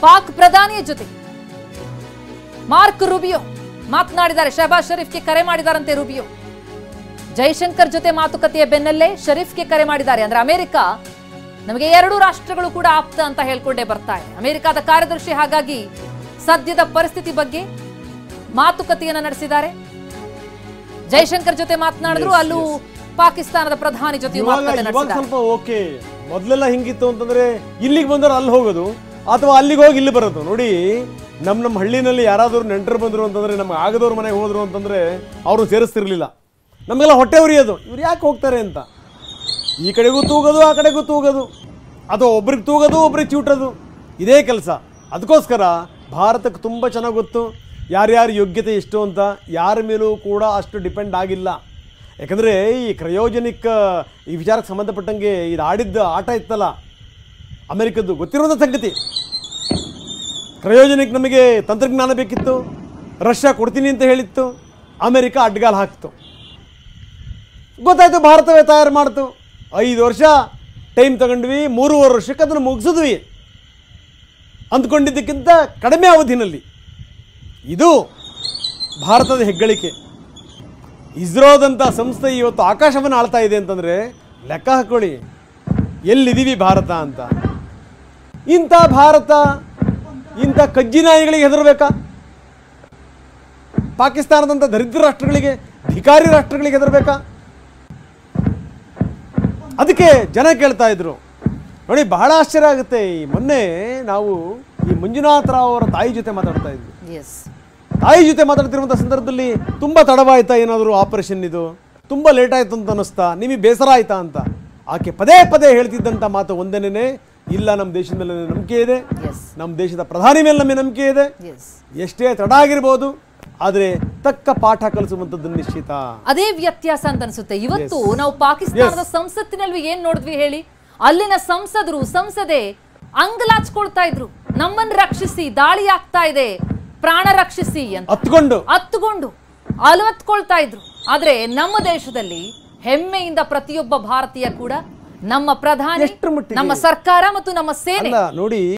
ಪಾಕ್ ಪ್ರಧಾನಿಯ ಜೊತೆ mark Rubio ಮಾತನಾಡಿದ್ದಾರೆ. ಶಹಬಾಜ್ ಶರೀಫ್ಗೆ ಕರೆ ಮಾಡಿದಾರಂತೆ ರೂಬಿಯೋ. ಜೈಶಂಕರ್ ಜೊತೆ ಮಾತುಕತೆಯ ಬೆನ್ನಲ್ಲೇ ಶರೀಫ್ಗೆ ಕರೆ ಮಾಡಿದ್ದಾರೆ. ಅಂದ್ರೆ ಅಮೆರಿಕ ನಮಗೆ ಎರಡು ರಾಷ್ಟ್ರಗಳು ಕೂಡ ಆಪ್ತ ಅಂತ ಹೇಳ್ಕೊಂಡೇ ಬರ್ತಾ ಇದೆ. ಅಮೆರಿಕದ ಕಾರ್ಯದರ್ಶಿ ಹಾಗಾಗಿ ಸದ್ಯದ ಪರಿಸ್ಥಿತಿ ಬಗ್ಗೆ ಮಾತುಕತೆಯನ್ನ ನಡೆಸಿದ್ದಾರೆ. ಜೈಶಂಕರ್ ಜೊತೆ ಮಾತನಾಡಿದ್ರು, ಅಲ್ಲೂ ಪಾಕಿಸ್ತಾನದ ಪ್ರಧಾನಿ ಜೊತೆ ಮಾತುಕತೆ ನಡೆಸಿದ್ದಾರೆ. ಸ್ವಲ್ಪ ಓಕೆ, ಮೊದಲೆಲ್ಲ ಹಿಂಗಿತ್ತು ಅಂತಂದ್ರೆ ಇಲ್ಲಿಗೆ ಬಂದವರು ಅಲ್ಲಿ ಹೋಗೋದು ಅಥವಾ ಅಲ್ಲಿಗೆ ಹೋಗಿ ಇಲ್ಲಿ ಬರೋದು. ನೋಡಿ, ನಮ್ಮ ಹಳ್ಳಿನಲ್ಲಿ ಯಾರಾದರೂ ನೆಂಟರು ಬಂದರು ಅಂತಂದ್ರೆ, ನಮ್ಗೆ ಆಗದವ್ರ ಮನೆಗೆ ಹೋದ್ರು ಅಂತಂದ್ರೆ ಅವರು ಸೇರಿಸ್ತಿರ್ಲಿಲ್ಲ. ನಮಗೆಲ್ಲ ಹೊಟ್ಟೆ ಉರಿಯೋದು, ಇವ್ರು ಯಾಕೆ ಹೋಗ್ತಾರೆ ಅಂತ. ಈ ಕಡೆಗೂ ತೂಗೋದು, ಆ ಕಡೆಗೂ ತೂಗೋದು, ಅಥವಾ ಒಬ್ರಿಗೆ ತೂಗೋದು ಒಬ್ರಿಗೆ ಚಿವುಟೋದು, ಇದೇ ಕೆಲಸ. ಅದಕ್ಕೋಸ್ಕರ ಭಾರತಕ್ಕೆ ತುಂಬ ಚೆನ್ನಾಗಿ ಗೊತ್ತು ಯಾರ್ಯಾರ ಯೋಗ್ಯತೆ ಎಷ್ಟು ಅಂತ. ಯಾರ ಮೇಲೂ ಕೂಡ ಅಷ್ಟು ಡಿಪೆಂಡ್ ಆಗಿಲ್ಲ. ಯಾಕಂದರೆ ಈ ಕ್ರಯೋಜನಿಕ್ ಈ ವಿಚಾರಕ್ಕೆ ಸಂಬಂಧಪಟ್ಟಂಗೆ ಇದು ಆಡಿದ್ದ ಆಟ ಇತ್ತಲ್ಲ ಅಮೆರಿಕದ್ದು, ಗೊತ್ತಿರೋದ ಸಂಗತಿ. ಕ್ರಯೋಜನಿಕ್ ನಮಗೆ ತಂತ್ರಜ್ಞಾನ ಬೇಕಿತ್ತು, ರಷ್ಯಾ ಕೊಡ್ತೀನಿ ಅಂತ ಹೇಳಿತ್ತು, ಅಮೆರಿಕ ಅಡ್ಗಾಲು ಹಾಕ್ತು. ಗೊತ್ತಾಯ್ತು, ಭಾರತವೇ ತಯಾರು ಮಾಡ್ತು. 5 ವರ್ಷ ಟೈಮ್ ತಗೊಂಡ್ವಿ, 3.5 ವರ್ಷಕ್ಕೆ ಅದನ್ನು ಮುಗಿಸಿದ್ವಿ ಅಂದ್ಕೊಂಡಿದ್ದಕ್ಕಿಂತ ಕಡಿಮೆ ಅವಧಿನಲ್ಲಿ. ಇದು ಭಾರತದ ಹೆಗ್ಗಳಿಕೆ. ಇಸ್ರೋದಂಥ ಸಂಸ್ಥೆ ಇವತ್ತು ಆಕಾಶವನ್ನು ಆಳ್ತಾ ಇದೆ ಅಂತಂದರೆ ಲೆಕ್ಕ ಹಾಕೊಳ್ಳಿ ಎಲ್ಲಿದ್ದೀವಿ ಭಾರತ ಅಂತ. ಇಂಥ ಭಾರತ ಇಂಥ ಕಜ್ಜಿನಾಯಿಗಳಿಗೆ ಹೆದರಬೇಕಾ? ಪಾಕಿಸ್ತಾನದಂಥ ದರಿದ್ರ ರಾಷ್ಟ್ರಗಳಿಗೆ, ಭಿಕಾರಿ ರಾಷ್ಟ್ರಗಳಿಗೆ ಹೆದರಬೇಕಾ? ಅದಕ್ಕೆ ಜನ ಕೇಳ್ತಾ ಇದ್ರು. ನೋಡಿ, ಬಹಳ ಆಶ್ಚರ್ಯ ಆಗುತ್ತೆ. ಈ ಮೊನ್ನೆ ನಾವು ಈ ಮಂಜುನಾಥ ರಾವ್ ಅವರ ತಾಯಿ ಜೊತೆ ಮಾತಾಡ್ತಾ ಇದ್ವಿ. ತಾಯಿ ಜೊತೆ ಮಾತಾಡ್ತಿರುವಂಥ ಸಂದರ್ಭದಲ್ಲಿ ತುಂಬ ತಡವಾಯ್ತಾ, ಏನಾದರೂ ಆಪರೇಷನ್ ಇದು ತುಂಬ ಲೇಟ್ ಆಯ್ತು ಅಂತ ಅನ್ನಿಸ್ತಾ, ನಿಮಗೆ ಬೇಸರ ಆಯ್ತಾ ಅಂತ ಆಕೆ ಪದೇ ಪದೇ ಹೇಳ್ತಿದ್ದಂಥ ಮಾತು ಒಂದೇನೇ, ಇಲ್ಲ ನಮ್ಮ ದೇಶದ ಮೇಲೆ ನಂಬಿಕೆ ಇದೆ, ನಮ್ಮ ದೇಶದ ಪ್ರಧಾನಿ ಮೇಲೆ ನಮಗೆ ನಂಬಿಕೆ ಇದೆ, ಎಷ್ಟೇ ತಡ ಆಗಿರ್ಬೋದು ಆದ್ರೆ ತಕ್ಕ ಪಾಠ ಕಲಿಸುವಂತದ್ದು ನಿಶ್ಚಿತ. ಅದೇ ವ್ಯತ್ಯಾಸ ಅಂತ ಅನ್ಸುತ್ತೆ. ಇವತ್ತು ನಾವು ಪಾಕಿಸ್ತಾನದ ಸಂಸತ್ತಿನಲ್ಲಿ ಏನ್ ನೋಡಿದ್ವಿ ಹೇಳಿ? ಅಲ್ಲಿನ ಸಂಸದೆ ಅಂಗಲಾಚ್ಕೊಳ್ತಾ ಇದ್ರು, ನಮ್ಮನ್ನು ರಕ್ಷಿಸಿ, ದಾಳಿ ಆಗ್ತಾ ಇದೆ, ಪ್ರಾಣ ರಕ್ಷಿಸಿ ಅಂತ ಹತ್ಕೊಂಡು ಅಲವತ್ಕೊಳ್ತಾ ಇದ್ರು. ಆದ್ರೆ ನಮ್ಮ ದೇಶದಲ್ಲಿ ಹೆಮ್ಮೆಯಿಂದ ಪ್ರತಿಯೊಬ್ಬ ಭಾರತೀಯ ಕೂಡ ನಮ್ಮ ಪ್ರಧಾನಿ, ನಮ್ಮ ಸರ್ಕಾರ ಮತ್ತು ನಮ್ಮ ಸೇನೆ ನೋಡಿ